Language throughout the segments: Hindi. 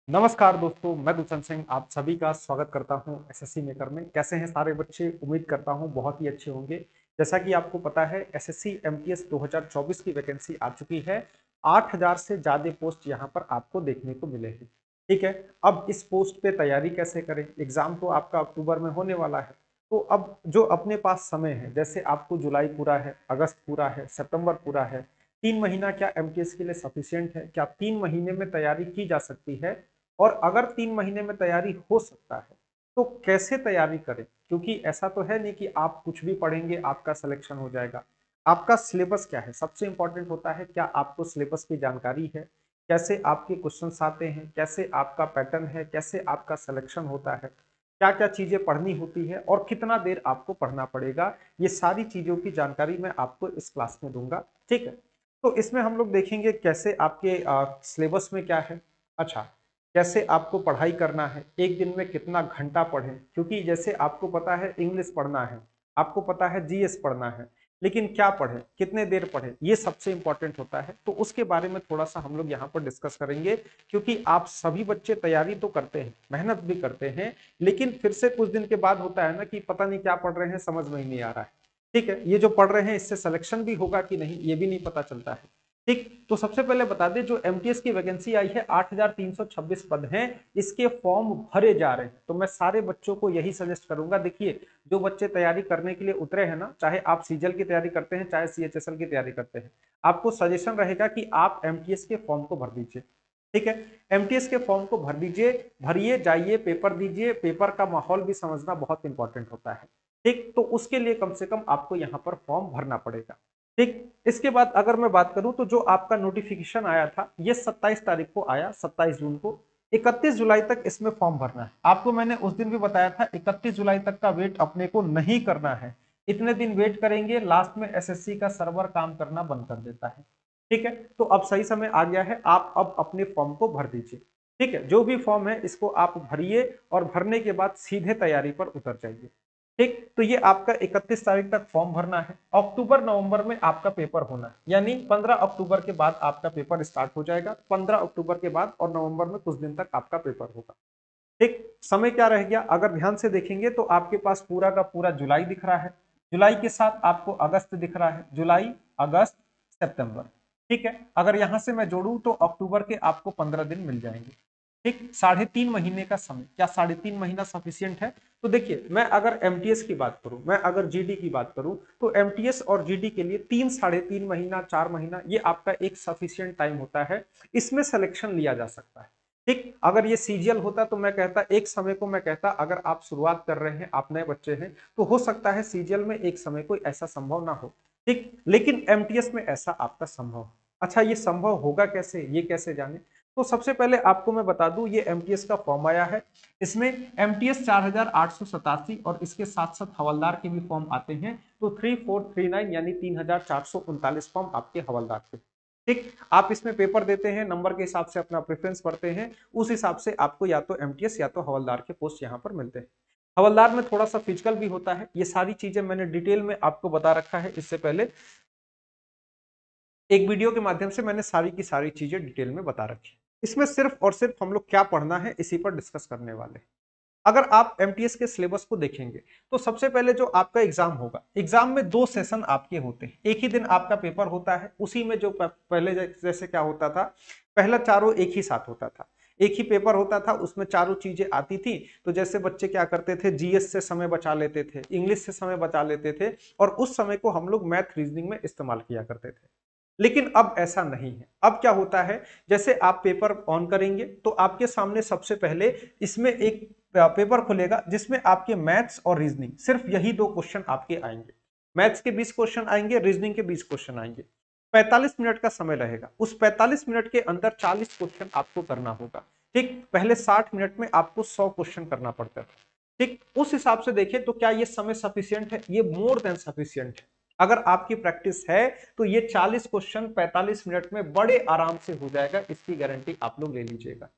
नमस्कार दोस्तों, मैं गुलशन सिंह आप सभी का स्वागत करता हूं एसएससी मेकर में। कैसे हैं सारे बच्चे? उम्मीद करता हूं बहुत ही अच्छे होंगे। जैसा कि आपको पता है एसएससी एमटीएस 2024 की वैकेंसी आ चुकी है। 8000 से ज्यादा पोस्ट यहां पर आपको देखने को मिले हैं। ठीक है, अब इस पोस्ट पे तैयारी कैसे करें? एग्जाम तो आपका अक्टूबर में होने वाला है। तो अब जो अपने पास समय है, जैसे आपको जुलाई पूरा है, अगस्त पूरा है, सितंबर पूरा है, 3 महीना क्या एमटीएस के लिए सफिशियंट है? क्या 3 महीने में तैयारी की जा सकती है? और अगर 3 महीने में तैयारी हो सकता है तो कैसे तैयारी करें? क्योंकि ऐसा तो है नहीं कि आप कुछ भी पढ़ेंगे आपका सिलेक्शन हो जाएगा। आपका सिलेबस क्या है सबसे इंपॉर्टेंट होता है। क्या आपको सिलेबस की जानकारी है? कैसे आपके क्वेश्चंस आते हैं? कैसे आपका पैटर्न है? कैसे आपका सिलेक्शन होता है? क्या क्या चीजें पढ़नी होती है और कितना देर आपको पढ़ना पड़ेगा? ये सारी चीजों की जानकारी मैं आपको इस क्लास में दूंगा। ठीक है, तो इसमें हम लोग देखेंगे कैसे आपके सिलेबस में क्या है। अच्छा, कैसे आपको पढ़ाई करना है, एक दिन में कितना घंटा पढ़ें, क्योंकि जैसे आपको पता है इंग्लिश पढ़ना है, आपको पता है जीएस पढ़ना है, लेकिन क्या पढ़ें, कितने देर पढ़ें, ये सबसे इंपॉर्टेंट होता है। तो उसके बारे में थोड़ा सा हम लोग यहाँ पर डिस्कस करेंगे। क्योंकि आप सभी बच्चे तैयारी तो करते हैं, मेहनत भी करते हैं, लेकिन फिर से कुछ दिन के बाद होता है ना कि पता नहीं क्या पढ़ रहे हैं, समझ में ही नहीं आ रहा है। ठीक है, ये जो पढ़ रहे हैं इससे सिलेक्शन भी होगा कि नहीं ये भी नहीं पता चलता है। ठीक, तो सबसे पहले बता दें जो एमटीएस की वैकेंसी आई है 8326 पद हैं, इसके फॉर्म भरे जा रहे हैं। तो मैं सारे बच्चों को यही सजेस्ट करूंगा। देखिए, जो बच्चे तैयारी करने के लिए उतरे हैं ना, चाहे आप सीजीएल की तैयारी करते हैं चाहे सीएचएसएल की तैयारी करते हैं, आपको सजेशन रहेगा कि आप एमटीएस के फॉर्म को भर दीजिए। ठीक है, एमटीएस के फॉर्म को भर दीजिए, भरिए, जाइए, पेपर दीजिए। पेपर का माहौल भी समझना बहुत इंपॉर्टेंट होता है। ठीक, तो उसके लिए कम से कम आपको यहाँ पर फॉर्म भरना पड़ेगा। ठीक, इसके बाद अगर मैं बात करूं तो जो आपका नोटिफिकेशन आया था ये 27 तारीख को आया, 27 जून को। 31 जुलाई तक इसमें फॉर्म भरना है। आपको मैंने उस दिन भी बताया था 31 जुलाई तक का वेट अपने को नहीं करना है। इतने दिन वेट करेंगे लास्ट में एसएससी का सर्वर काम करना बंद कर देता है। ठीक है, तो अब सही समय आ गया है, आप अब अपने फॉर्म को भर दीजिए। ठीक है, जो भी फॉर्म है इसको आप भरिए और भरने के बाद सीधे तैयारी पर उतर जाइए। ठीक, तो ये आपका 31 तारीख तक फॉर्म भरना है। अक्टूबर नवंबर में आपका पेपर होना है, यानी 15 अक्टूबर के बाद आपका पेपर स्टार्ट हो जाएगा। 15 अक्टूबर के बाद और नवंबर में कुछ दिन तक आपका पेपर होगा। ठीक, समय क्या रह गया अगर ध्यान से देखेंगे तो आपके पास पूरा का पूरा जुलाई दिख रहा है, जुलाई के साथ आपको अगस्त दिख रहा है, जुलाई, अगस्त, सितंबर। ठीक है, अगर यहां से मैं जोड़ू तो अक्टूबर के आपको 15 दिन मिल जाएंगे। ठीक, 3.5 महीने का समय। क्या 3.5 महीना सफिशियंट है? तो देखिए, मैं अगर एमटीएस की बात करूं, मैं अगर जीडी की बात करूं, तो एमटीएस और जीडी के लिए 3 3.5 महीना, 4 महीना ये आपका एक सफिशियंट टाइम होता है। इसमें सिलेक्शन लिया जा सकता है। ठीक, अगर ये सीजीएल होता तो मैं कहता एक समय को, मैं कहता अगर आप शुरुआत कर रहे हैं, आप नए बच्चे हैं, तो हो सकता है सीजीएल में एक समय कोई ऐसा संभव ना हो। ठीक, लेकिन एमटीएस में ऐसा आपका संभव है। अच्छा, ये संभव होगा कैसे, ये कैसे जाने? तो सबसे पहले आपको मैं बता दूं ये एमटीएस का फॉर्म आया है। इसमें एमटीएस 4887 और इसके साथ साथ हवलदार के भी फॉर्म आते हैं। तो 3439 यानी 3439 फॉर्म आपके हवलदार के। ठीक, आप इसमें पेपर देते हैं, नंबर के हिसाब से अपना प्रेफरेंस पढ़ते हैं, उस हिसाब से आपको या तो एमटीएस या तो हवलदार के पोस्ट यहाँ पर मिलते हैं। हवलदार में थोड़ा सा फिजिकल भी होता है। ये सारी चीजें मैंने डिटेल में आपको बता रखा है। इससे पहले एक वीडियो के माध्यम से मैंने सारी की सारी चीजें डिटेल में बता रखी है। इसमें सिर्फ और सिर्फ हम लोग क्या पढ़ना है इसी पर डिस्कस करने वाले हैं। अगर आप एमटीएस के सिलेबस को देखेंगे तो सबसे पहले जो आपका एग्जाम होगा, एग्जाम में 2 सेशन आपके होते हैं। एक ही दिन आपका पेपर होता है। उसी में जो पहले जैसे क्या होता था, पहला चारों एक ही साथ होता था, एक ही पेपर होता था, उसमें चारों चीजें आती थी। तो जैसे बच्चे क्या करते थे, जीएस से समय बचा लेते थे, इंग्लिश से समय बचा लेते थे, और उस समय को हम लोग मैथ रीजनिंग में इस्तेमाल किया करते थे। लेकिन अब ऐसा नहीं है। अब क्या होता है, जैसे आप पेपर ऑन करेंगे तो आपके सामने सबसे पहले इसमें एक पेपर खुलेगा जिसमें आपके मैथ्स और रीजनिंग, सिर्फ यही 2 क्वेश्चन आपके आएंगे। मैथ्स के 20 क्वेश्चन आएंगे, रीजनिंग के 20 क्वेश्चन आएंगे। 45 मिनट का समय रहेगा। उस 45 मिनट के अंदर 40 क्वेश्चन आपको करना होगा। ठीक, पहले 60 मिनट में आपको 100 क्वेश्चन करना पड़ता था। ठीक, उस हिसाब से देखें तो क्या ये समय सफिशियंट है? ये मोर देन सफिशियंट है। अगर आपकी प्रैक्टिस है तो ये 40 क्वेश्चन 45 मिनट में बड़े आराम से हो जाएगा, इसकी गारंटी आप लोग ले लीजिएगा।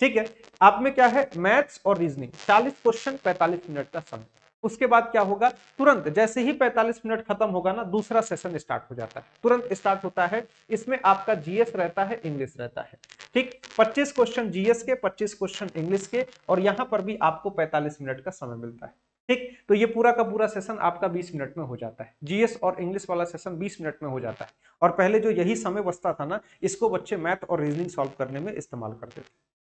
ठीक है, आप में क्या है, मैथ्स और रीजनिंग, 40 क्वेश्चन 45 मिनट का समय। उसके बाद क्या होगा, तुरंत जैसे ही 45 मिनट खत्म होगा ना, दूसरा सेशन स्टार्ट हो जाता है, तुरंत स्टार्ट होता है। इसमें आपका जीएस रहता है, इंग्लिश रहता है। ठीक, 25 क्वेश्चन जीएस के, 25 क्वेश्चन इंग्लिश के, और यहां पर भी आपको 45 मिनट का समय मिलता है। ठीक, तो ये पूरा का पूरा सेशन आपका 20 मिनट में हो जाता है। जीएस और इंग्लिश वाला सेशन 20 मिनट में हो जाता है। और पहले जो यही समय बचता था ना, इसको बच्चे मैथ और रीजनिंग सॉल्व करने में इस्तेमाल करते थे।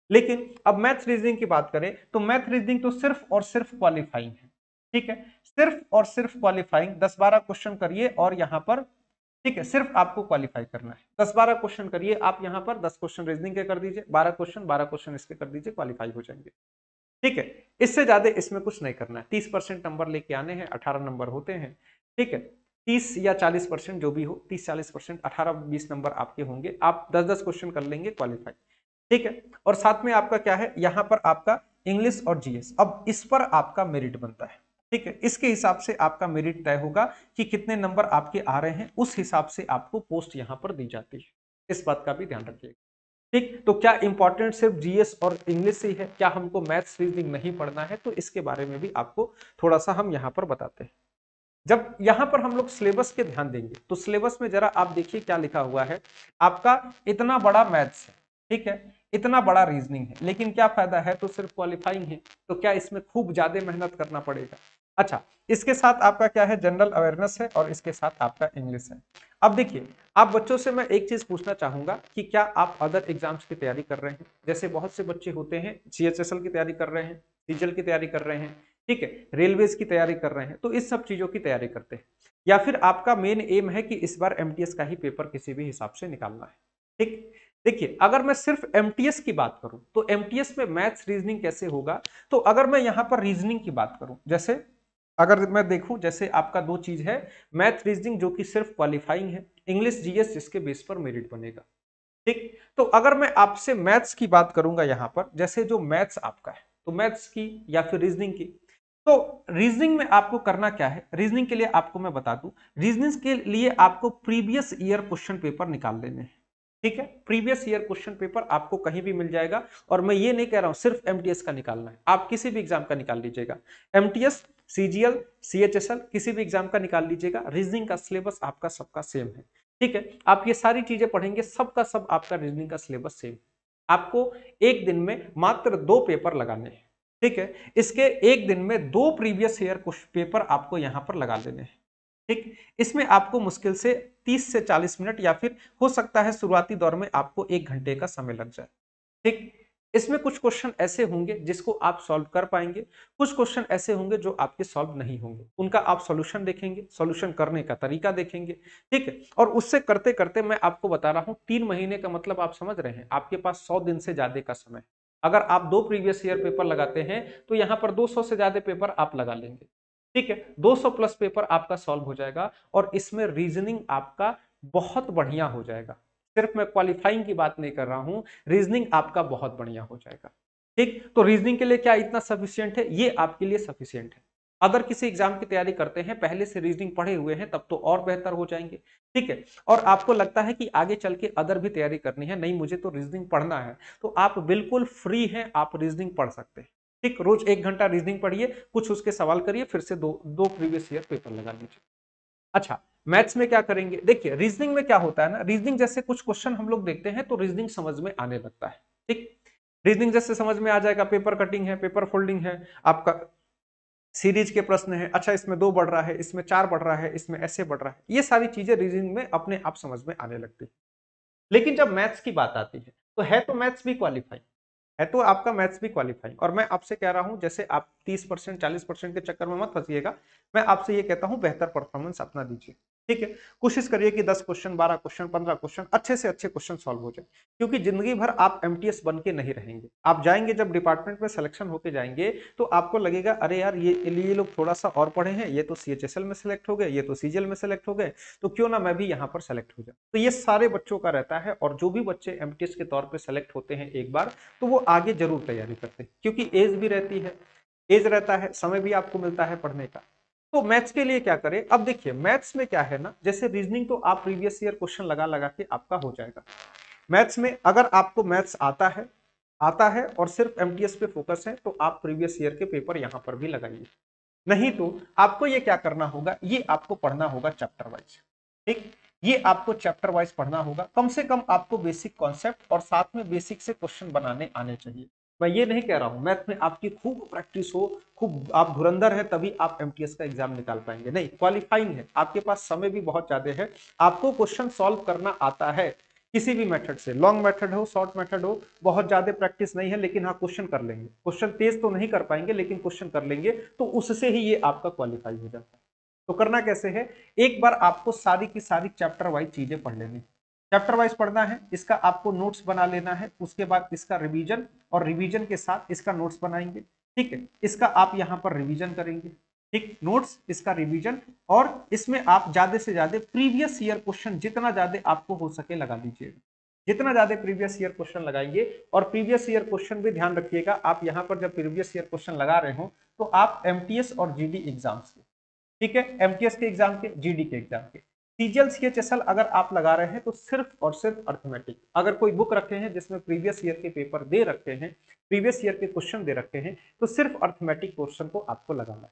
लेकिन अब मैथ रीजनिंग की बात करें तो मैथ रीजनिंग तो सिर्फ और सिर्फ क्वालिफाइंग है। ठीक है, सिर्फ और सिर्फ क्वालिफाइंग, 10-12 क्वेश्चन करिए और यहां पर, ठीक है, सिर्फ आपको क्वालिफाई करना है। 10-12 क्वेश्चन करिए आप, यहां पर 10 क्वेश्चन रीजनिंग के कर दीजिए, 12 क्वेश्चन इसके कर दीजिए, क्वालिफाई हो जाएंगे। ठीक है, इससे ज्यादा इसमें कुछ नहीं करना है। 30% नंबर लेके आने हैं, 18 नंबर होते हैं। ठीक है, 30 या 40% जो भी हो, 30-40%, 18-20 नंबर आपके होंगे, आप 10-10 क्वेश्चन कर लेंगे, क्वालिफाई। ठीक है, और साथ में आपका क्या है, यहां पर आपका इंग्लिश और जीएस, अब इस पर आपका मेरिट बनता है। ठीक है, इसके हिसाब से आपका मेरिट तय होगा कि कितने नंबर आपके आ रहे हैं, उस हिसाब से आपको पोस्ट यहां पर दी जाती है। इस बात का भी ध्यान रखिएगा। ठीक, तो क्या इंपॉर्टेंट सिर्फ जीएस और इंग्लिश ही है, क्या हमको मैथ्स रीजनिंग नहीं पढ़ना है, तो इसके बारे में भी आपको थोड़ा सा हम यहां पर बताते हैं। जब यहां पर हम लोग सिलेबस के ध्यान देंगे तो सिलेबस में जरा आप देखिए क्या लिखा हुआ है। आपका इतना बड़ा मैथ्स है, ठीक है, इतना बड़ा रीजनिंग है, लेकिन क्या फायदा है, तो सिर्फ क्वालिफाइंग है, तो क्या इसमें खूब ज्यादा मेहनत करना पड़ेगा। अच्छा, इसके साथ आपका क्या है, जनरल अवेयरनेस है, और इसके साथ आपका इंग्लिश है। अब देखिए, आप बच्चों से मैं एक चीज पूछना चाहूंगा कि क्या आप अदर एग्जाम्स की तैयारी कर रहे हैं। जैसे बहुत से बच्चे होते हैं सीएचएसएल की तैयारी कर रहे हैं, सीजीएल की तैयारी कर रहे हैं, ठीक है, रेलवेज की तैयारी कर रहे हैं, तो इस सब चीजों की तैयारी करते हैं, या फिर आपका मेन एम है कि इस बार एमटीएस का ही पेपर किसी भी हिसाब से निकालना है। ठीक, देखिए, अगर मैं सिर्फ एमटीएस की बात करूं तो एमटीएस में मैथ्स रीजनिंग कैसे होगा। तो अगर मैं यहां पर रीजनिंग की बात करूं, जैसे अगर मैं देखूं, जैसे आपका दो चीज है, मैथ रीजनिंग जो कि सिर्फ क्वालिफाइंग है, इंग्लिश जीएस जिसके बेस पर मेरिट बनेगा। ठीक, तो अगर मैं आपसे मैथ्स की बात करूंगा यहां पर, जैसे जो मैथ्स आपका है, तो मैथ्स की या फिर रीजनिंग की, तो रीजनिंग में आपको करना क्या है, रीजनिंग के लिए आपको मैं बता दूं, रीजनिंग के लिए आपको प्रीवियस ईयर क्वेश्चन पेपर निकाल लेने हैं। ठीक है, प्रीवियस ईयर क्वेश्चन पेपर आपको कहीं भी मिल जाएगा, और मैं ये नहीं कह रहा हूं सिर्फ एमटीएस का निकालना है, आप किसी भी एग्जाम का निकाल लीजिएगा, एमटीएस, सीजीएल, सीएचएसएल, किसी भी एग्जाम का निकाल लीजिएगा, रीजनिंग का सिलेबस आपका सबका सेम है। ठीक है, आप ये सारी चीजें पढ़ेंगे, सबका सब आपका रीजनिंग का सिलेबस सेम। आपको एक दिन में मात्र 2 पेपर लगाने हैं। ठीक है, इसके एक दिन में 2 प्रीवियस ईयर पेपर आपको यहां पर लगा लेने हैं। ठीक, इसमें आपको मुश्किल से 30 से 40 मिनट, या फिर हो सकता है शुरुआती दौर में आपको 1 घंटे का समय लग जाए। ठीक, इसमें कुछ क्वेश्चन ऐसे होंगे जिसको आप सॉल्व कर पाएंगे, कुछ क्वेश्चन ऐसे होंगे जो आपके सॉल्व नहीं होंगे, उनका आप सॉल्यूशन देखेंगे, सॉल्यूशन करने का तरीका देखेंगे। ठीक है, और उससे करते करते मैं आपको बता रहा हूं, 3 महीने का मतलब आप समझ रहे हैं, आपके पास 100 दिन से ज्यादा का समय। अगर आप 2 प्रीवियस ईयर पेपर लगाते हैं तो यहां पर 200 से ज्यादा पेपर आप लगा लेंगे। ठीक है, 200 प्लस पेपर आपका सॉल्व हो जाएगा, और इसमें रीजनिंग आपका बहुत बढ़िया हो जाएगा। सिर्फ मैं क्वालिफाइंग की बात नहीं कर रहा हूं, रीजनिंग आपका बहुत बढ़िया हो जाएगा। ठीक, तो रीजनिंग के लिए क्या इतना सफिशियंट है, ये आपके लिए सफिशियंट है। अगर किसी एग्जाम की तैयारी करते हैं, पहले से रीजनिंग पढ़े हुए हैं, तब तो और बेहतर हो जाएंगे। ठीक है, और आपको लगता है कि आगे चल के अदर भी तैयारी करनी है, नहीं मुझे तो रीजनिंग पढ़ना है, तो आप बिल्कुल फ्री हैं, आप रीजनिंग पढ़ सकते हैं। ठीक, रोज 1 घंटा रीजनिंग पढ़िए, कुछ उसके सवाल करिए, फिर से दो प्रीवियस ईयर पेपर लगा लीजिए। अच्छा, मैथ्स में क्या करेंगे, देखिए रीजनिंग में क्या होता है ना, रीजनिंग जैसे कुछ क्वेश्चन हम लोग देखते हैं तो रीजनिंग समझ में आने लगता है। ठीक, रीजनिंग जैसे समझ में आ जाएगा, पेपर कटिंग है, पेपर फोल्डिंग है, आपका सीरीज के प्रश्न है, अच्छा इसमें 2 बढ़ रहा है, इसमें 4 बढ़ रहा है, इसमें ऐसे बढ़ रहा है, ये सारी चीजें रीजनिंग में अपने आप समझ में आने लगती है। लेकिन जब मैथ्स की बात आती है, तो है तो मैथ्स भी क्वालिफाई, है तो आपका मैथ्स भी क्वालिफाई, और मैं आपसे कह रहा हूं, जैसे आप 30% 40% के चक्कर में मत फंसिएगा, मैं आपसे ये कहता हूं बेहतर परफॉर्मेंस अपना दीजिए। ठीक है, कोशिश करिए कि 10 क्वेश्चन, 12 क्वेश्चन, 15 क्वेश्चन अच्छे से अच्छे क्वेश्चन सॉल्व हो जाए, क्योंकि जिंदगी भर आप एमटीएस बन के नहीं रहेंगे। आप जाएंगे, जब डिपार्टमेंट में सिलेक्शन होके जाएंगे, तो आपको लगेगा अरे यार ये लोग थोड़ा सा और पढ़े हैं, ये तो सीएचएसएल में सिलेक्ट हो गए, ये तो सीजीएल में सिलेक्ट हो गए, तो क्यों ना मैं भी यहाँ पर सेलेक्ट हो जाऊं। तो ये सारे बच्चों का रहता है, और जो भी बच्चे एमटीएस के तौर पर सेलेक्ट होते हैं एक बार, तो वो आगे जरूर तैयारी करते हैं, क्योंकि एज भी रहती है, एज रहता है, समय भी आपको मिलता है पढ़ने का। तो मैथ्स के लिए क्या करें, अब देखिए मैथ्स में क्या है ना, जैसे रीजनिंग तो आप प्रीवियस ईयर क्वेश्चन लगा लगा के आपका हो जाएगा। मैथ्स में अगर आपको मैथ्स आता है और सिर्फ एमटीएस पे फोकस है, तो आप प्रीवियस ईयर के पेपर यहां पर भी लगाइए। नहीं तो आपको ये क्या करना होगा, ये आपको पढ़ना होगा चैप्टर वाइज। ठीक, ये आपको चैप्टर वाइज पढ़ना होगा। कम से कम आपको बेसिक कॉन्सेप्ट और साथ में बेसिक से क्वेश्चन बनाने आने चाहिए। मैं ये नहीं कह रहा हूं मैथ में आपकी खूब प्रैक्टिस हो, खूब आप धुरंधर है तभी आप एमटीएस का एग्जाम निकाल पाएंगे, नहीं, क्वालिफाइंग है, आपके पास समय भी बहुत ज्यादा है, आपको क्वेश्चन सॉल्व करना आता है किसी भी मेथड से, लॉन्ग मेथड हो शॉर्ट मेथड हो, बहुत ज्यादा प्रैक्टिस नहीं है लेकिन हाँ क्वेश्चन कर लेंगे, क्वेश्चन तेज तो नहीं कर पाएंगे लेकिन क्वेश्चन कर लेंगे, तो उससे ही ये आपका क्वालिफाई हो जाता है। तो करना कैसे है, एक बार आपको सारी की सारी चैप्टर वाइज चीजें पढ़ लेनी, चैप्टर वाइज पढ़ना है, इसका आपको नोट्स बना लेना है, उसके बाद इसका रिवीजन और रिवीजन के साथ इसका नोट्स बनाएंगे, ठीक है, इसका आप यहां पर रिवीजन करेंगे, ठीक, नोट्स इसका रिवीजन, और इसमें आप ज्यादा से ज्यादा प्रीवियस ईयर क्वेश्चन जितना ज्यादा आपको हो सके लगा लीजिएगा, जितना ज्यादा प्रीवियस ईयर क्वेश्चन लगाएंगे, और प्रीवियस ईयर क्वेश्चन भी ध्यान रखिएगा आप यहां पर जब प्रीवियस ईयर क्वेश्चन लगा रहे हो तो आप एमटीएस और जीडी एग्जाम्स के, ठीक है, एमटीएस के एग्जाम के, जीडी के एग्जाम के, सीजीएल सीएचएसएल अगर आप लगा रहे हैं तो सिर्फ और सिर्फ अर्थमेटिक, अगर कोई बुक रखे हैं जिसमें प्रीवियस ईयर के पेपर दे रखे हैं, प्रीवियस ईयर के क्वेश्चन दे रखे हैं, तो सिर्फ अर्थमेटिक क्वेश्चन को आपको लगाना है,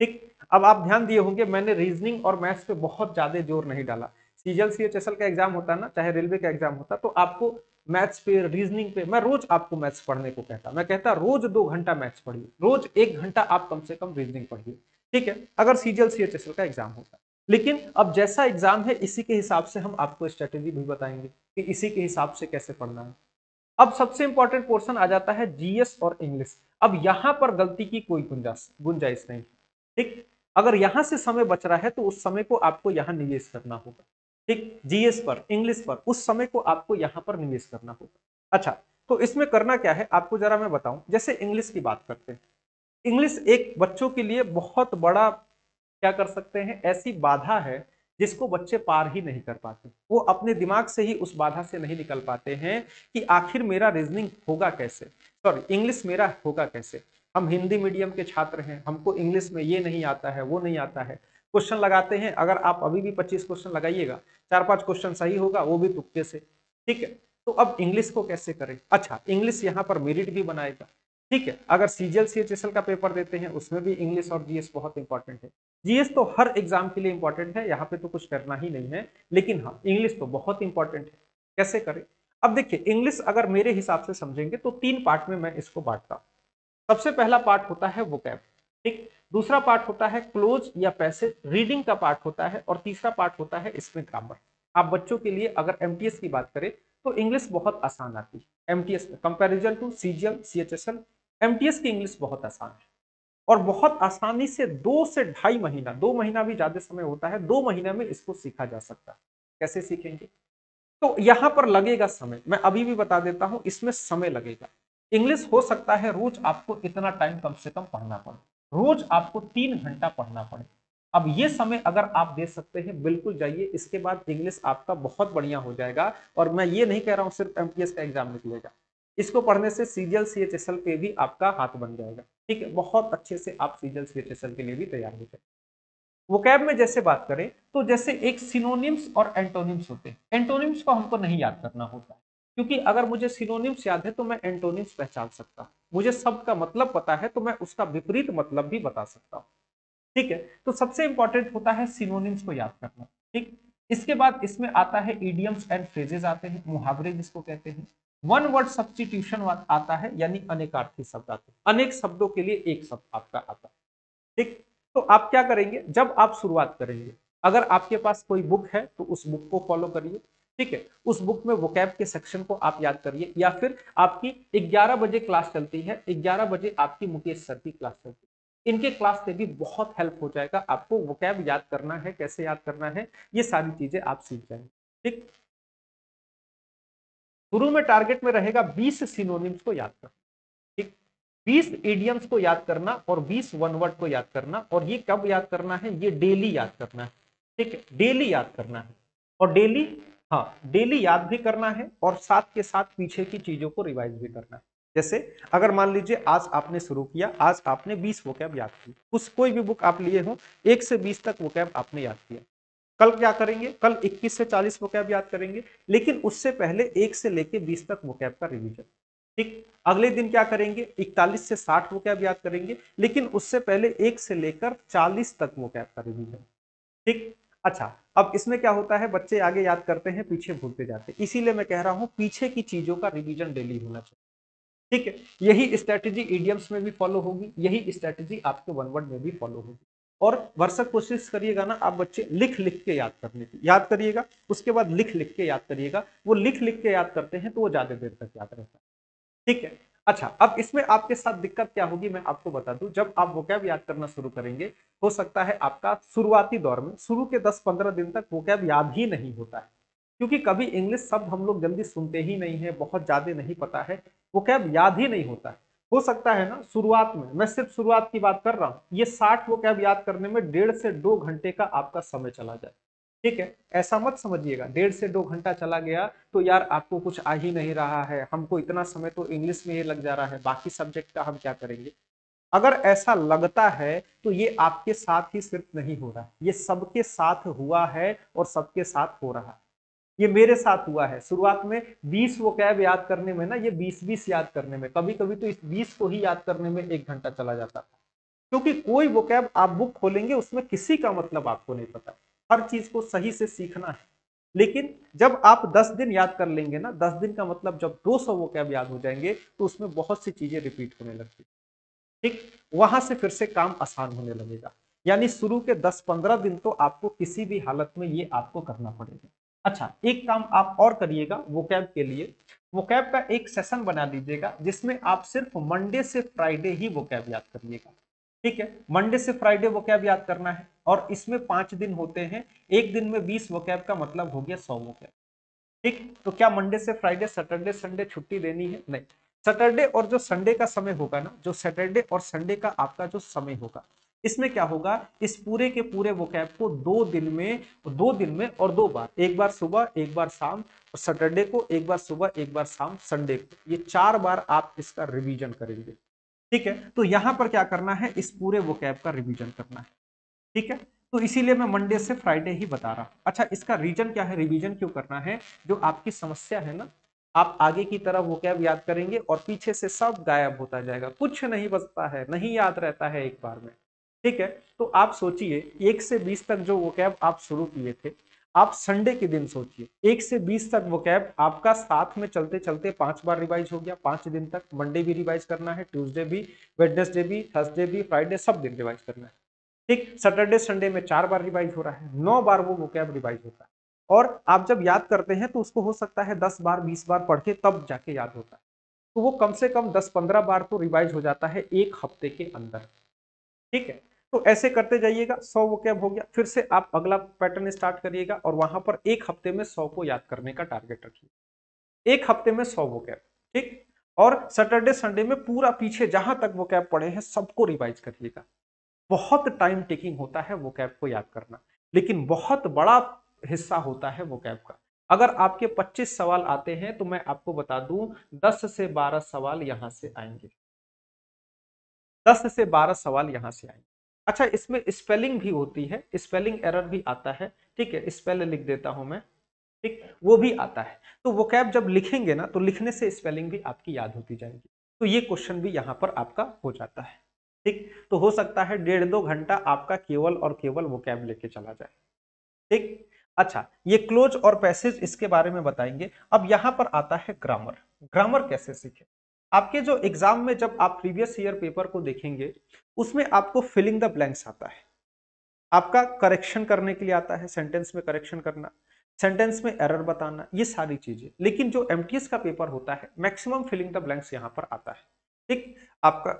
ठीक। अब आप ध्यान दिए होंगे मैंने रीजनिंग और मैथ्स पे बहुत ज्यादा जोर नहीं डाला, सीजीएल सीएचएसएल का एग्जाम होता है ना, चाहे रेलवे का एग्जाम होता तो आपको मैथ्स पे रीजनिंग पे मैं रोज आपको मैथ्स पढ़ने को कहता, मैं कहता रोज 2 घंटा मैथ्स पढ़िए, रोज 1 घंटा आप कम से कम रीजनिंग पढ़िए, ठीक है, अगर सीजीएल सीएचएसएल का एग्जाम होता। लेकिन अब जैसा एग्जाम है इसी के हिसाब से हम आपको स्ट्रेटेजी भी बताएंगे कि इसी के हिसाब से कैसे पढ़ना है। अब सबसे इंपॉर्टेंट पोर्शन आ जाता है जीएस और इंग्लिश, अब यहां पर गलती की कोई गुंजाइश नहीं, ठीक, अगर यहां से समय बच रहा है तो उस समय को आपको यहां निवेश करना होगा, ठीक, जीएस पर इंग्लिश पर उस समय को आपको यहां पर निवेश करना होगा। अच्छा, तो इसमें करना क्या है आपको जरा मैं बताऊं, जैसे इंग्लिश की बात करते हैं, इंग्लिश एक बच्चों के लिए बहुत बड़ा क्या कर सकते हैं, ऐसी बाधा है जिसको बच्चे पार ही नहीं कर पाते, वो अपने दिमाग से ही उस बाधा से नहीं निकल पाते हैं कि आखिर मेरा रीजनिंग होगा कैसे, सॉरी इंग्लिश मेरा होगा कैसे, हम हिंदी मीडियम के छात्र हैं, हमको इंग्लिश में ये नहीं आता है वो नहीं आता है, क्वेश्चन लगाते हैं, अगर आप अभी भी 25 क्वेश्चन लगाइएगा 4-5 क्वेश्चन सही होगा वो भी तुक्के से, ठीक है, तो अब इंग्लिश को कैसे करें, अच्छा इंग्लिश यहाँ पर मेरिट भी बनाएगा, ठीक है, अगर सीजीएल सीएचएसएल का पेपर देते हैं उसमें भी इंग्लिश और जीएस बहुत इंपॉर्टेंट है, जीएस तो हर एग्जाम के लिए इंपॉर्टेंट है, यहाँ पे तो कुछ करना ही नहीं है, लेकिन हाँ इंग्लिश तो बहुत इंपॉर्टेंट है, कैसे करें। अब देखिए इंग्लिश अगर मेरे हिसाब से समझेंगे तो 3 पार्ट में मैं इसको बांटता हूँ। सबसे पहला पार्ट होता है वोकैब, ठीक, दूसरा पार्ट होता है क्लोज या पैसेज रीडिंग का पार्ट होता है, और तीसरा पार्ट होता है इसमें ग्रामर। आप बच्चों के लिए अगर एमटीएस की बात करें तो इंग्लिश बहुत आसान आती है एमटीएस में, comparison to CGL CHSL MTS की इंग्लिश बहुत आसान है, और बहुत आसानी से 2 से 2.5 महीना, 2 महीना भी ज्यादा समय होता है, 2 महीना में इसको सीखा जा सकता है। कैसे सीखेंगे, तो यहां पर लगेगा समय, मैं अभी भी बता देता हूं इसमें समय लगेगा। इंग्लिश हो सकता है रोज आपको इतना टाइम कम से कम पढ़ना पड़े, रोज आपको 3 घंटा पढ़ना पड़े, अब ये समय अगर आप दे सकते हैं बिल्कुल जाइए, इसके बाद इंग्लिश आपका बहुत बढ़िया हो जाएगा, और मैं ये नहीं कह रहा हूं सिर्फ एमटीएस का एग्जाम निकलेगा, इसको पढ़ने से सीजीएल सीएचएसएल पे भी आपका हाथ बन जाएगा, ठीक है, बहुत अच्छे से आप सीजीएल सीएचएसएल के लिए भी तैयार हो जाए। वोकैब में जैसे बात करें तो जैसे एक सिनोनिम्स और एंटोनिम्स होते हैं, एंटोनिम्स को हमको नहीं याद करना होता है, क्योंकि अगर मुझे सिनोनिम्स याद है तो मैं एंटोनिम्स पहचान सकता हूं, मुझे शब्द का मतलब पता है तो मैं उसका विपरीत मतलब भी बता सकता हूं, ठीक है, तो सबसे इंपॉर्टेंट होता है सिनोनिम्स को याद करना, ठीक, इसके बाद इसमें आता है इडियम्स एंड फ्रेजेस आते हैं, मुहावरे जिसको कहते हैं, वन वर्ड सब्स्टिट्यूशन आता है, यानी अनेकार्थी शब्द आते हैं, अनेक शब्दों के लिए एक शब्द आपका आता है, ठीक, तो आप क्या करेंगे जब आप शुरुआत करेंगे, अगर आपके पास कोई बुक है तो उस बुक को फॉलो करिए, ठीक है, उस बुक में वोकैब के सेक्शन को आप याद करिए, या फिर आपकी 11 बजे क्लास चलती है, 11 बजे आपकी मुकेश सर की क्लास चलती है, इनके क्लास से भी बहुत हेल्प हो जाएगा, आपको वोकैब याद करना है, कैसे याद करना है, ये सारी चीजें आप सीख जाएंगे, ठीक। शुरू में टारगेट में रहेगा 20 सिनोनिम्स को याद करना, ठीक, 20 इडियम्स को याद करना और 20 वन वर्ड को याद करना, और ये कब याद करना है, ये डेली याद करना है, ठीक है, डेली याद करना है, और डेली, हाँ डेली याद भी करना है, और साथ के साथ पीछे की चीजों को रिवाइज भी करना है। जैसे अगर मान लीजिए आज आपने शुरू किया, आज आपने 20 वोकैब याद की, उस कोई भी बुक आप लिए हो 1 से 20 तक वोकैब आपने याद किया, कल क्या करेंगे, कल 21 से 40 वोकैब याद करेंगे, लेकिन उससे पहले 1 से लेके 20 तक वोकैब का रिवीजन, ठीक, अगले दिन क्या करेंगे 41 से 60 वोकैब याद करेंगे, लेकिन उससे पहले 1 से लेकर 40 तक वोकैब का रिवीजन, ठीक, अच्छा, अब इसमें क्या होता है, बच्चे आगे याद करते हैं, पीछे भूलते जाते हैं, इसीलिए मैं कह रहा हूं पीछे की चीजों का रिवीजन डेली होना चाहिए। ठीक है, यही स्ट्रेटेजी इडियम्स में भी फॉलो होगी, यही स्ट्रेटेजी आपके वन वर्ड में भी फॉलो होगी। और भरसक कोशिश करिएगा ना आप बच्चे लिख लिख के याद करने की, याद करिएगा, उसके बाद लिख लिख के याद करिएगा। वो लिख लिख के याद करते हैं तो वो ज्यादा देर तक याद रहता है। ठीक है। अच्छा, अब इसमें आपके साथ दिक्कत क्या होगी मैं आपको बता दूं, जब आप वोकैब याद करना शुरू करेंगे, हो सकता है आपका शुरुआती दौर में शुरू के 10-15 दिन तक वोकैब याद ही नहीं होता है, क्योंकि कभी इंग्लिश शब्द हम लोग जल्दी सुनते ही नहीं है, बहुत ज्यादा नहीं पता है, वोकैब याद ही नहीं होता है। हो सकता है ना शुरुआत में, मैं सिर्फ शुरुआत की बात कर रहा हूं, ये 60 वोकैब याद करने में 1.5 से 2 घंटे का आपका समय चला जाए। ठीक है, ऐसा मत समझिएगा 1.5 से 2 घंटा चला गया तो यार आपको कुछ आ ही नहीं रहा है, हमको इतना समय तो इंग्लिश में ही लग जा रहा है, बाकी सब्जेक्ट का हम क्या करेंगे। अगर ऐसा लगता है तो ये आपके साथ ही सिर्फ नहीं हो रहा है, ये सबके साथ हुआ है और सबके साथ हो रहा है। ये मेरे साथ हुआ है, शुरुआत में 20 वोकैब याद करने में ना, ये 20-20 याद करने में, कभी कभी तो इस 20 को ही याद करने में 1 घंटा चला जाता था। क्योंकि कोई वोकैब आप बुक खोलेंगे उसमें किसी का मतलब आपको नहीं पता, हर चीज को सही से सीखना है। लेकिन जब आप 10 दिन याद कर लेंगे ना, 10 दिन का मतलब जब 200 वोकैब याद हो जाएंगे तो उसमें बहुत सी चीजें रिपीट होने लगती। ठीक, वहां से फिर से काम आसान होने लगेगा। यानी शुरू के 10-15 दिन तो आपको किसी भी हालत में ये आपको करना पड़ेगा। अच्छा, एक काम आप और करिएगा वोकैब के लिए, वोकैब का एक सेशन बना लीजिएगा जिसमें आप सिर्फ मंडे से फ्राइडे ही वोकैब याद करिएगा। ठीक है, मंडे से फ्राइडे वोकैब याद करना है, और इसमें 5 दिन होते हैं, एक दिन में 20 वोकैब का मतलब हो गया 100 वोकैब। ठीक, तो क्या मंडे से फ्राइडे सैटरडे संडे छुट्टी देनी है? नहीं। सैटरडे और जो संडे का समय होगा ना, जो सैटरडे और संडे का आपका जो समय होगा, इसमें क्या होगा, इस पूरे के पूरे वोकैब को 2 दिन में और 2 बार, एक बार सुबह एक बार शाम, और सैटरडे को एक बार सुबह एक बार शाम, संडे को, ये 4 बार आप इसका रिवीजन करेंगे। ठीक है, तो यहां पर क्या करना है, इस पूरे वोकैब का रिवीजन करना है। ठीक है, तो इसीलिए मैं मंडे से फ्राइडे ही बता रहा हूं। अच्छा, इसका रीजन क्या है, रिवीजन क्यों करना है, जो आपकी समस्या है ना, आप आगे की तरफ वो कैब याद करेंगे और पीछे से सब गायब होता जाएगा, कुछ नहीं बचता है, नहीं याद रहता है एक बार में। ठीक है, तो आप सोचिए 1 से 20 तक जो वो कैब आप शुरू किए थे, आप संडे के दिन सोचिए 1 से 20 तक वो कैब आपका साथ में चलते चलते 5 बार रिवाइज हो गया, 5 दिन तक। मंडे भी रिवाइज करना है, ट्यूसडे भी, वेडनेसडे भी, थर्सडे भी, फ्राइडे, सब दिन रिवाइज करना है। ठीक, सैटरडे संडे में 4 बार रिवाइज हो रहा है, 9 बार वो वोकैब रिवाइज होता है। और आप जब याद करते हैं तो उसको हो सकता है 10 बार 20 बार पढ़ के तब जाके याद होता है, तो वो कम से कम 10-15 बार तो रिवाइज हो जाता है एक हफ्ते के अंदर। ठीक है, तो ऐसे करते जाइएगा, 100 वोकैब हो गया, फिर से आप अगला पैटर्न स्टार्ट करिएगा और वहां पर एक हफ्ते में 100 को याद करने का टारगेट रखिए, एक हफ्ते में 100 वोकैब। ठीक, और सैटरडे संडे में पूरा पीछे जहां तक वोकैब पड़े हैं सबको रिवाइज करिएगा। बहुत टाइम टेकिंग होता है वोकैब को याद करना, लेकिन बहुत बड़ा हिस्सा होता है वोकैब का। अगर आपके 25 सवाल आते हैं तो मैं आपको बता दूं 10 से 12 सवाल यहां से आएंगे, 10 से 12 सवाल यहां से आएंगे। अच्छा, इसमें स्पेलिंग भी होती है, स्पेलिंग एरर भी आता है। ठीक है, स्पेल लिख देता हूं मैं। ठीक, वो भी आता है। तो वोकैब जब लिखेंगे ना तो लिखने से स्पेलिंग भी आपकी याद होती जाएगी, तो ये क्वेश्चन भी यहाँ पर आपका हो जाता है। ठीक, तो हो सकता है 1.5-2 घंटा आपका केवल और केवल वोकैब लेके चला जाए। ठीक, अच्छा, ये क्लोज और पैसेज इसके बारे में बताएंगे। अब यहाँ पर आता है ग्रामर। ग्रामर कैसे सीखे, आपके जो एग्जाम में जब आप प्रीवियस ईयर पेपर को देखेंगे उसमें आपको फिलिंग द ब्लैंक्स आता है, आपका करेक्शन करने के लिए आता है, सेंटेंस में करेक्शन करना, सेंटेंस में एरर बताना, ये सारी चीजें। लेकिन जो एमटीएस का पेपर होता है मैक्सिमम फिलिंग द ब्लैंक्स यहां पर आता है। ठीक, आपका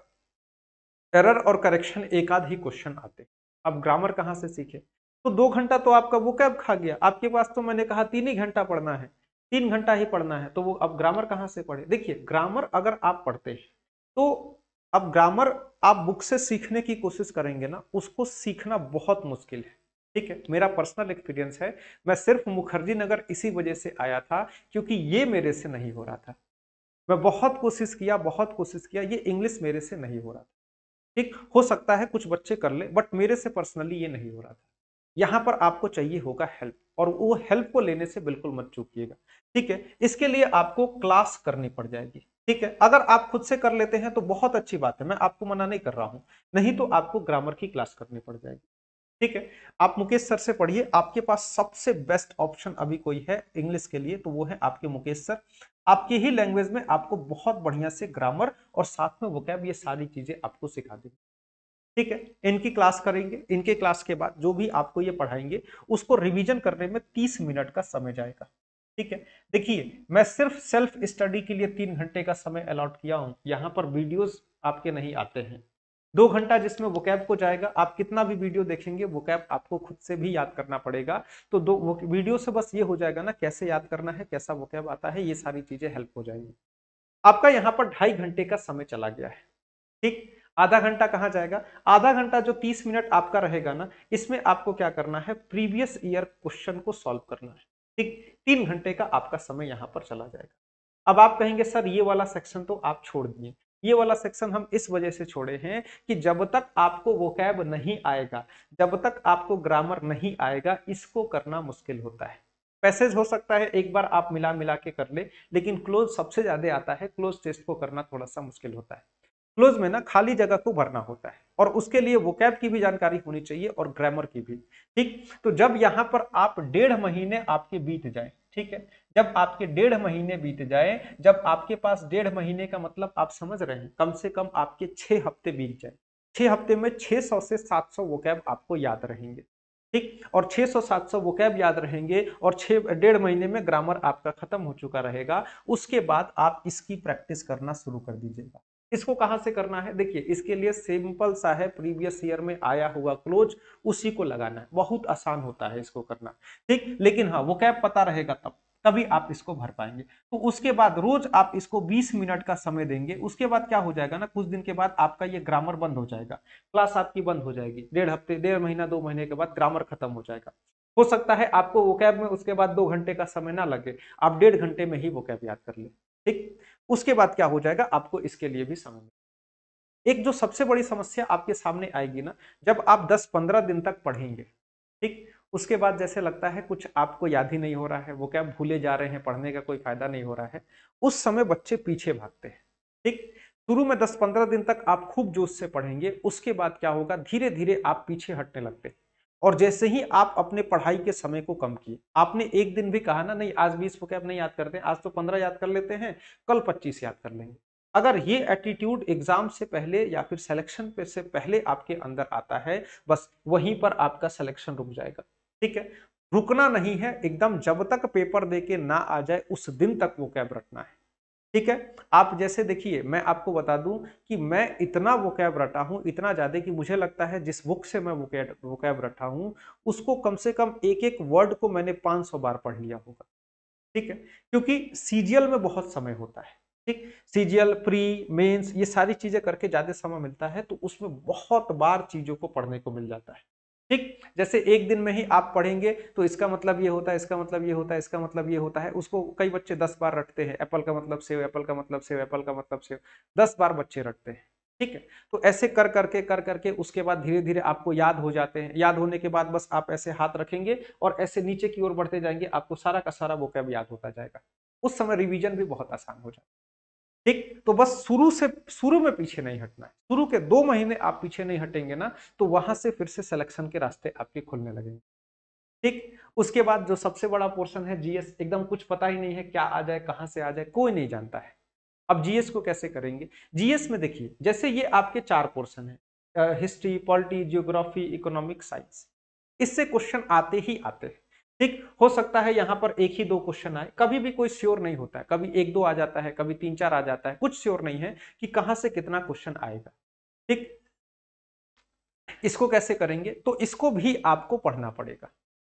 एरर और करेक्शन एक आध ही क्वेश्चन आते। अब ग्रामर कहां से सीखे, तो 2 घंटा तो आपका वोकैब खा गया आपके पास, तो मैंने कहा 3 ही घंटा पढ़ना है, 3 घंटा ही पढ़ना है, तो वो अब ग्रामर कहां से पढ़े। देखिए, ग्रामर अगर आप पढ़ते हैं तो अब ग्रामर आप बुक से सीखने की कोशिश करेंगे ना, उसको सीखना बहुत मुश्किल है। ठीक है, मेरा पर्सनल एक्सपीरियंस है, मैं सिर्फ मुखर्जी नगर इसी वजह से आया था क्योंकि ये मेरे से नहीं हो रहा था। मैं बहुत कोशिश किया, बहुत कोशिश किया, ये इंग्लिश मेरे से नहीं हो रहा था। ठीक, हो सकता है कुछ बच्चे कर ले बट मेरे से पर्सनली ये नहीं हो रहा था। यहां पर आपको चाहिए होगा हेल्प, और वो हेल्प को लेने से बिल्कुल मत चूकिएगा। ठीक है, इसके लिए आपको क्लास करनी पड़ जाएगी। ठीक है, अगर आप खुद से कर लेते हैं तो बहुत अच्छी बात है, मैं आपको मना नहीं कर रहा हूं, नहीं तो आपको ग्रामर की क्लास करनी पड़ जाएगी। ठीक है, आप मुकेश सर से पढ़िए। आपके पास सबसे बेस्ट ऑप्शन अभी कोई है इंग्लिश के लिए तो वो है आपके मुकेश सर। आपकी ही लैंग्वेज में आपको बहुत बढ़िया से ग्रामर और साथ में वोकैब ये सारी चीजें आपको सिखा देंगे। ठीक है, इनकी क्लास करेंगे, इनके क्लास के बाद जो भी आपको ये पढ़ाएंगे उसको रिवीजन करने में 30 मिनट का समय जाएगा। ठीक है, देखिए मैं सिर्फ सेल्फ स्टडी के लिए 3 घंटे का समय अलॉट किया हूं, यहां पर वीडियोस आपके नहीं आते हैं। 2 घंटा जिसमें वोकैब को जाएगा, आप कितना भी वीडियो देखेंगे वोकैब आपको खुद से भी याद करना पड़ेगा। तो दो वीडियो से बस ये हो जाएगा ना कैसे याद करना है, कैसा वोकैब आता है, ये सारी चीजें हेल्प हो जाएंगी। आपका यहाँ पर 2.5 घंटे का समय चला गया है। ठीक, आधा घंटा कहाँ जाएगा? आधा घंटा जो 30 मिनट आपका रहेगा ना, इसमें आपको क्या करना है, प्रीवियस ईयर क्वेश्चन को सॉल्व करना है। ठीक, 3 घंटे का आपका समय यहां पर चला जाएगा। अब आप कहेंगे सर ये वाला सेक्शन तो आप छोड़ दिए। ये वाला सेक्शन हम इस वजह से छोड़े हैं कि जब तक आपको वोकैब नहीं आएगा, जब तक आपको ग्रामर नहीं आएगा, इसको करना मुश्किल होता है। पैसेज हो सकता है एक बार आप मिला मिला के कर ले, लेकिन क्लोज सबसे ज्यादा आता है, क्लोज टेस्ट को करना थोड़ा सा मुश्किल होता है। क्लोज में ना खाली जगह को भरना होता है और उसके लिए वोकैब की भी जानकारी होनी चाहिए और ग्रामर की भी। ठीक, तो जब यहां पर आप 1.5 महीने आपके बीत जाए, ठीक है, जब आपके 1.5 महीने बीत जाए, जब आपके पास 1.5 महीने का मतलब आप समझ रहे हैं, कम से कम आपके 6 हफ्ते बीत जाए। 6 हफ्ते में 600 से 700 वोकैब आपको याद रहेंगे। ठीक, और 600-700 वोकैब याद रहेंगे और 1.5 महीने में ग्रामर आपका खत्म हो चुका रहेगा। उसके बाद आप इसकी प्रैक्टिस करना शुरू कर दीजिएगा। इसको कहां से करना है? देखिए इसके लिए सिंपल सा है, प्रीवियस ईयर में आया हुआ क्लोज उसी को लगाना है, बहुत आसान होता है इसको करना। ठीक, लेकिन हाँ वोकैब पता रहेगा तब तभी आप इसको भर पाएंगे। तो उसके बाद रोज आप इसको 20 मिनट का समय देंगे। उसके बाद क्या हो जाएगा ना, कुछ दिन के बाद आपका ये ग्रामर बंद हो जाएगा, क्लास आपकी बंद हो जाएगी। 1.5 हफ्ते, 1.5 महीना, 2 महीने के बाद ग्रामर खत्म हो जाएगा। हो सकता है आपको वोकैब में उसके बाद 2 घंटे का समय ना लगे, आप 1.5 घंटे में ही वोकैब याद कर ले। ठीक, उसके बाद क्या हो जाएगा, आपको इसके लिए भी समय। एक जो सबसे बड़ी समस्या आपके सामने आएगी ना, जब आप 10-15 दिन तक पढ़ेंगे, ठीक, उसके बाद जैसे लगता है कुछ आपको याद ही नहीं हो रहा है, वो क्या भूले जा रहे हैं, पढ़ने का कोई फायदा नहीं हो रहा है, उस समय बच्चे पीछे भागते हैं। ठीक, शुरू में 10-15 दिन तक आप खूब जोश से पढ़ेंगे, उसके बाद क्या होगा, धीरे धीरे आप पीछे हटने लगते हैं। और जैसे ही आप अपने पढ़ाई के समय को कम किए, आपने एक दिन भी कहा ना नहीं आज 20 वोकैब नहीं याद करते, आज तो 15 याद कर लेते हैं, कल 25 याद कर लेंगे। अगर ये एटीट्यूड एग्जाम से पहले या फिर सिलेक्शन पे से पहले आपके अंदर आता है, बस वहीं पर आपका सिलेक्शन रुक जाएगा। ठीक है, रुकना नहीं है एकदम, जब तक पेपर देके ना आ जाए उस दिन तक वो कैब रटना है। ठीक है, आप जैसे देखिए मैं आपको बता दूं कि मैं इतना वोकैब रटा हूं, इतना ज्यादा कि मुझे लगता है जिस बुक से मैं वोकैब रटा हूं उसको कम से कम एक एक वर्ड को मैंने 500 बार पढ़ लिया होगा। ठीक है, क्योंकि सीजीएल में बहुत समय होता है। ठीक, सीजीएल, प्री, मेंस, ये सारी चीजें करके ज्यादा समय मिलता है तो उसमें बहुत बार चीजों को पढ़ने को मिल जाता है। ठीक, जैसे एक दिन में ही आप पढ़ेंगे तो इसका मतलब ये होता है, इसका मतलब ये होता है, इसका मतलब ये होता है, उसको कई बच्चे 10 बार रटते हैं। एप्पल का मतलब सेव, एप्पल का मतलब सेव, एप्पल का मतलब सेव, 10 बार बच्चे रटते हैं। ठीक है, तो ऐसे कर करके उसके बाद धीरे धीरे आपको याद हो जाते हैं। याद होने के बाद बस आप ऐसे हाथ रखेंगे और ऐसे नीचे की ओर बढ़ते जाएंगे, आपको सारा का सारा वोकैब याद होता जाएगा। उस समय रिवीजन भी बहुत आसान हो जाएगा। ठीक, तो बस शुरू में पीछे नहीं हटना है। शुरू के 2 महीने आप पीछे नहीं हटेंगे ना, तो वहां से फिर से सिलेक्शन के रास्ते आपके खुलने लगेंगे। ठीक, उसके बाद जो सबसे बड़ा पोर्शन है जीएस, एकदम कुछ पता ही नहीं है क्या आ जाए कहां से आ जाए, कोई नहीं जानता है। अब जीएस को कैसे करेंगे? जीएस में देखिए जैसे ये आपके 4 पोर्शन है, history, polity, geography, economic, science, इससे क्वेश्चन आते ही आते हैं। ठीक, हो सकता है यहां पर एक ही दो क्वेश्चन आए, कभी भी कोई श्योर नहीं होता है, कभी 1-2 आ जाता है, कभी 3-4 आ जाता है, कुछ श्योर नहीं है कि कहां से कितना क्वेश्चन आएगा। ठीक, इसको कैसे करेंगे? तो इसको भी आपको पढ़ना पड़ेगा।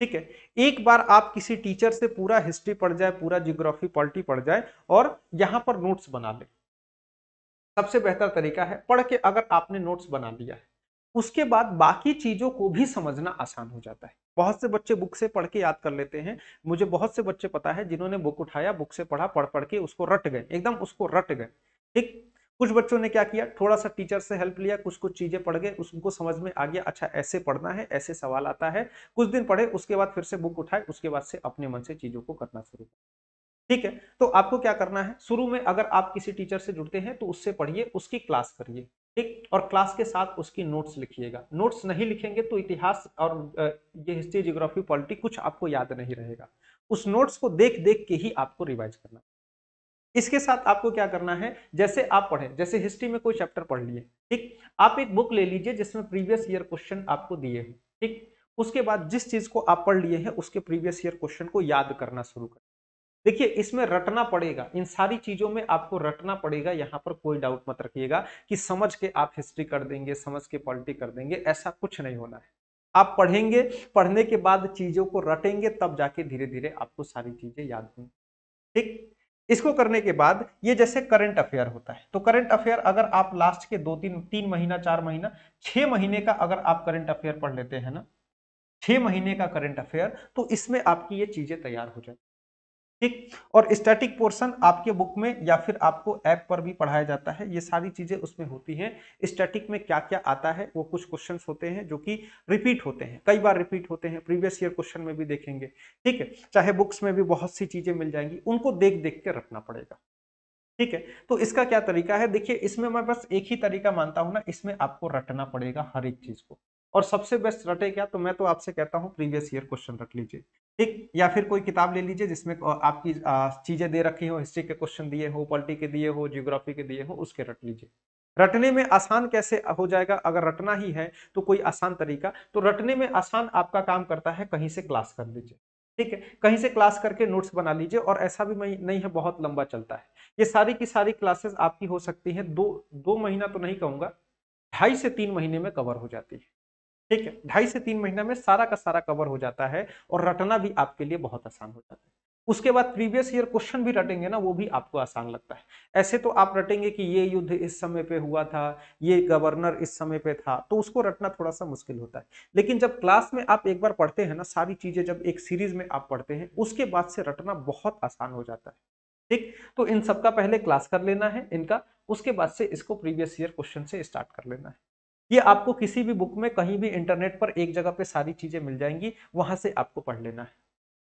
ठीक है, एक बार आप किसी टीचर से पूरा हिस्ट्री पढ़ जाए, पूरा जियोग्राफी, पॉलिटी पढ़ जाए और यहां पर नोट्स बना ले, सबसे बेहतर तरीका है। पढ़ के अगर आपने नोट्स बना लिया है, उसके बाद बाकी चीजों को भी समझना आसान हो जाता है। बहुत से बच्चे बुक से पढ़ के याद कर लेते हैं, मुझे बहुत से बच्चे पता है जिन्होंने बुक उठाया, बुक से पढ़ा, पढ़ पढ़ के उसको रट गए, एकदम उसको रट गए। ठीक, कुछ बच्चों ने क्या किया, थोड़ा सा टीचर से हेल्प लिया, कुछ कुछ चीजें पढ़ गए, उसको समझ में आ गया, अच्छा ऐसे पढ़ना है, ऐसे सवाल आता है, कुछ दिन पढ़े, उसके बाद फिर से बुक उठाए, उसके बाद से अपने मन से चीजों को करना शुरू। ठीक है, तो आपको क्या करना है, शुरू में अगर आप किसी टीचर से जुड़ते हैं तो उससे पढ़िए, उसकी क्लास करिए। ठीक, और क्लास के साथ उसकी नोट्स लिखिएगा। नोट्स नहीं लिखेंगे तो इतिहास और ये हिस्ट्री, ज्योग्राफी, पॉलिटी कुछ आपको याद नहीं रहेगा। उस नोट्स को देख देख के ही आपको रिवाइज करना। इसके साथ आपको क्या करना है, जैसे आप पढ़े, जैसे हिस्ट्री में कोई चैप्टर पढ़ लिए, ठीक, आप एक बुक ले लीजिए जिसमें प्रीवियस ईयर क्वेश्चन आपको दिए हो, ठीक, उसके बाद जिस चीज को आप पढ़ लिए हैं उसके प्रीवियस ईयर क्वेश्चन को याद करना शुरू करें। देखिए इसमें रटना पड़ेगा, इन सारी चीजों में आपको रटना पड़ेगा, यहां पर कोई डाउट मत रखिएगा कि समझ के आप हिस्ट्री कर देंगे, समझ के पॉलिटी कर देंगे, ऐसा कुछ नहीं होना है। आप पढ़ेंगे, पढ़ने के बाद चीजों को रटेंगे, तब जाके धीरे धीरे आपको सारी चीजें याद होंगी। ठीक, इसको करने के बाद ये जैसे करंट अफेयर होता है, तो करंट अफेयर अगर आप लास्ट के 2 3 महीना 4 महीना 6 महीने का अगर आप करंट अफेयर पढ़ लेते हैं ना, 6 महीने का करंट अफेयर, तो इसमें आपकी ये चीजें तैयार हो जाए। ठीक, और स्टैटिक पोर्शन आपके बुक में या फिर आपको ऐप पर भी पढ़ाया जाता है, ये सारी चीजें उसमें होती हैं। स्टैटिक में क्या क्या आता है, वो कुछ क्वेश्चंस होते हैं जो कि रिपीट होते हैं, कई बार रिपीट होते हैं, प्रीवियस ईयर क्वेश्चन में भी देखेंगे। ठीक है, चाहे बुक्स में भी बहुत सी चीजें मिल जाएंगी, उनको देख देख के रखना पड़ेगा। ठीक है, तो इसका क्या तरीका है, देखिए इसमें मैं बस एक ही तरीका मानता हूं ना, इसमें आपको रटना पड़ेगा हर एक चीज को। और सबसे बेस्ट रटे क्या, तो मैं तो आपसे कहता हूं प्रीवियस ईयर क्वेश्चन रख लीजिए। ठीक, या फिर कोई किताब ले लीजिए जिसमें आपकी चीजें दे रखी हो, हिस्ट्री के क्वेश्चन दिए हो, पॉलिटी के दिए हो, ज्योग्राफी के दिए हो, उसके रट लीजिए। रटने में आसान कैसे हो जाएगा, अगर रटना ही है तो कोई आसान तरीका, तो रटने में आसान आपका काम करता है, कहीं से क्लास कर लीजिए। ठीक है, कहीं से क्लास करके नोट्स बना लीजिए, और ऐसा भी नहीं है बहुत लंबा चलता है, ये सारी की सारी क्लासेस आपकी हो सकती हैं 2 महीना तो नहीं कहूंगा, 2.5 से 3 महीने में कवर हो जाती है। ठीक है, 2.5 से 3 महीना में सारा का सारा कवर हो जाता है, और रटना भी आपके लिए बहुत आसान हो जाता है। उसके बाद प्रीवियस ईयर क्वेश्चन भी रटेंगे ना, वो भी आपको आसान लगता है। ऐसे तो आप रटेंगे कि ये युद्ध इस समय पे हुआ था, ये गवर्नर इस समय पे था, तो उसको रटना थोड़ा सा मुश्किल होता है। लेकिन जब क्लास में आप एक बार पढ़ते हैं ना, सारी चीजें जब एक सीरीज में आप पढ़ते हैं, उसके बाद से रटना बहुत आसान हो जाता है। ठीक, तो इन सबका पहले क्लास कर लेना है इनका, उसके बाद से इसको प्रीवियस ईयर क्वेश्चन से स्टार्ट कर लेना है। ये आपको किसी भी बुक में, कहीं भी इंटरनेट पर एक जगह पे सारी चीजें मिल जाएंगी, वहां से आपको पढ़ लेना है।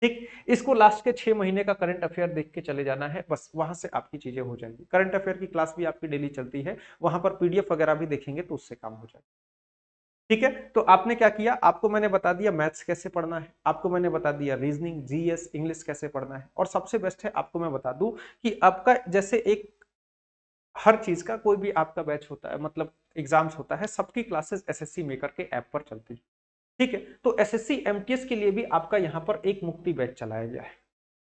ठीक, इसको लास्ट के 6 महीने का करंट अफेयर देख के चले जाना है, बस वहां से आपकी चीजें हो जाएंगी। करंट अफेयर की क्लास भी आपकी डेली चलती है, वहां पर पीडीएफ वगैरह भी देखेंगे तो उससे काम हो जाएगा। ठीक है, तो आपने क्या किया, आपको मैंने बता दिया मैथ्स कैसे पढ़ना है, आपको मैंने बता दिया रीजनिंग, जीएस, इंग्लिश कैसे पढ़ना है, और सबसे बेस्ट है आपको मैं बता दूं कि आपका जैसे एक हर चीज का कोई भी आपका बैच होता है, मतलब एग्जाम्स होता है, सबकी क्लासेस एसएससी मेकर के ऐप पर चलती है। ठीक है, तो एसएससी एमटीएस के लिए भी आपका यहाँ पर एक मुक्ति बैच चलाया गया है।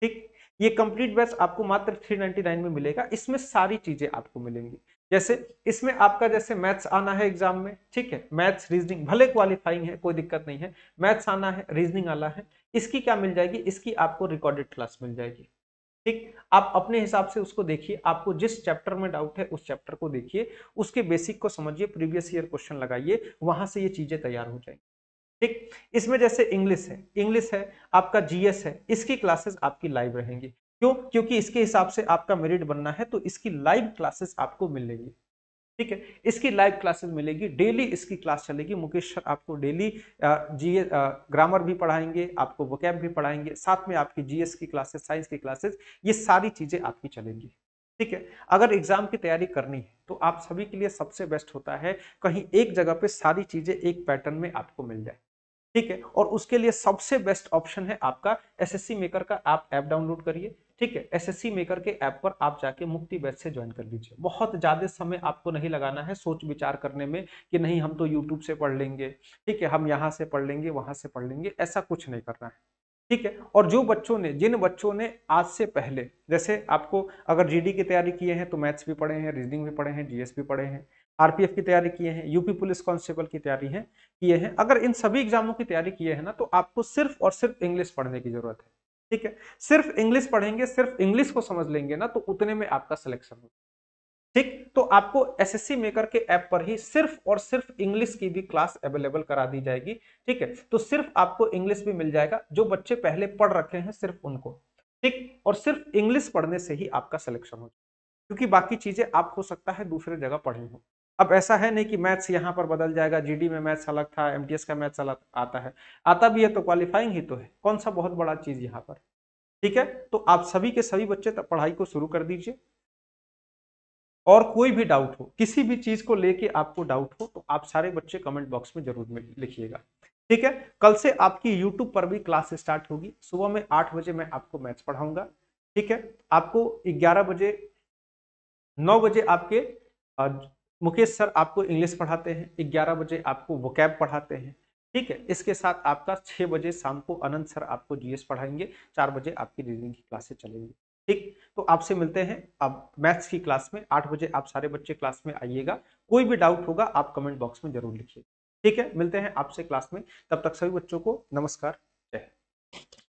ठीक, ये कंप्लीट बैच आपको मात्र 399 में मिलेगा, इसमें सारी चीजें आपको मिलेंगी। जैसे इसमें आपका जैसे मैथ्स आना है एग्जाम में, ठीक है, मैथ्स रीजनिंग भले क्वालिफाइंग है, कोई दिक्कत नहीं है, मैथ्स आना है, रीजनिंग आना है, इसकी क्या मिल जाएगी, इसकी आपको रिकॉर्डेड क्लास मिल जाएगी। ठीक, आप अपने हिसाब से उसको देखिए, आपको जिस चैप्टर में डाउट है उस चैप्टर को देखिए, उसके बेसिक को समझिए, प्रीवियस ईयर क्वेश्चन लगाइए, वहां से ये चीजें तैयार हो जाएंगी। ठीक, इसमें जैसे इंग्लिश है, आपका जीएस है, इसकी क्लासेस आपकी लाइव रहेंगी। क्यों, क्योंकि इसके हिसाब से आपका मेरिट बनना है, तो इसकी लाइव क्लासेस आपको मिलेगी। ठीक है, इसकी लाइव क्लासेस मिलेगी, डेली इसकी क्लास चलेगी, मुकेश सर आपको डेली जीएस ग्रामर भी पढ़ाएंगे, आपको वोकैब भी पढ़ाएंगे, साथ में आपकी जीएस की क्लासेस, साइंस की क्लासेस, ये सारी चीजें आपकी चलेंगी। ठीक है, अगर एग्जाम की तैयारी करनी है तो आप सभी के लिए सबसे बेस्ट होता है कहीं एक जगह पे सारी चीजें एक पैटर्न में आपको मिल जाए। ठीक है, और उसके लिए सबसे बेस्ट ऑप्शन है आपका एसएससी मेकर का आप ऐप डाउनलोड करिए। ठीक है, एसएससी मेकर के ऐप पर आप जाके मुफ्ती बैच से ज्वाइन कर लीजिए, बहुत ज्यादा समय आपको नहीं लगाना है सोच विचार करने में कि नहीं हम तो यूट्यूब से पढ़ लेंगे, ठीक है, हम यहाँ से पढ़ लेंगे, वहां से पढ़ लेंगे, ऐसा कुछ नहीं करना है। ठीक है, और जिन बच्चों ने आज से पहले, जैसे आपको अगर जीडी की तैयारी किए हैं तो मैथ्स भी पढ़े हैं, रीजनिंग भी पढ़े हैं, जीएस भी पढ़े हैं, आरपीएफ की तैयारी किए हैं, यूपी पुलिस कांस्टेबल की तैयारी है किए हैं, अगर इन सभी एग्जामों की तैयारी किए हैं ना, तो आपको सिर्फ और सिर्फ इंग्लिश पढ़ने की जरूरत है। ठीक है, सिर्फ इंग्लिश पढ़ेंगे, सिर्फ इंग्लिश को समझ लेंगे ना, तो उतने में आपका सिलेक्शन होगा। ठीक, तो आपको एसएससी मेकर के ऐप पर ही सिर्फ और सिर्फ इंग्लिश की भी क्लास अवेलेबल करा दी जाएगी। ठीक है, तो सिर्फ आपको इंग्लिश भी मिल जाएगा, जो बच्चे पहले पढ़ रखे हैं सिर्फ उनको। ठीक, और सिर्फ इंग्लिश पढ़ने से ही आपका सिलेक्शन हो, क्योंकि बाकी चीजें आप हो सकता है दूसरे जगह पढ़ी हो। अब ऐसा है नहीं कि मैथ्स यहाँ पर बदल जाएगा, जीडी में मैथ्स अलग था, एमटीएस का मैथ्स अलग आता है, आता भी है तो क्वालिफाइंग ही तो है, कौन सा बहुत बड़ा चीज यहाँ पर। ठीक है, तो आप सभी के सभी बच्चे पढ़ाई को शुरू कर दीजिए। और कोई भी डाउट हो, किसी भी चीज को लेके आपको डाउट हो तो आप सारे बच्चे कमेंट बॉक्स में जरूर लिखिएगा। ठीक है, कल से आपकी यूट्यूब पर भी क्लास स्टार्ट होगी। सुबह में 8 बजे मैं आपको मैथ्स पढ़ाऊंगा। ठीक है, आपको 11 बजे 9 बजे आपके मुकेश सर आपको इंग्लिश पढ़ाते हैं, 11 बजे आपको वोकैब पढ़ाते हैं। ठीक है, इसके साथ आपका 6 बजे शाम को अनंत सर आपको जीएस पढ़ाएंगे, 4 बजे आपकी रीजनिंग की क्लासेस चलेंगी। ठीक, तो आपसे मिलते हैं अब मैथ्स की क्लास में। 8 बजे आप सारे बच्चे क्लास में आइएगा। कोई भी डाउट होगा आप कमेंट बॉक्स में जरूर लिखिए। ठीक है, मिलते हैं आपसे क्लास में, तब तक सभी बच्चों को नमस्कार, जय हिंद।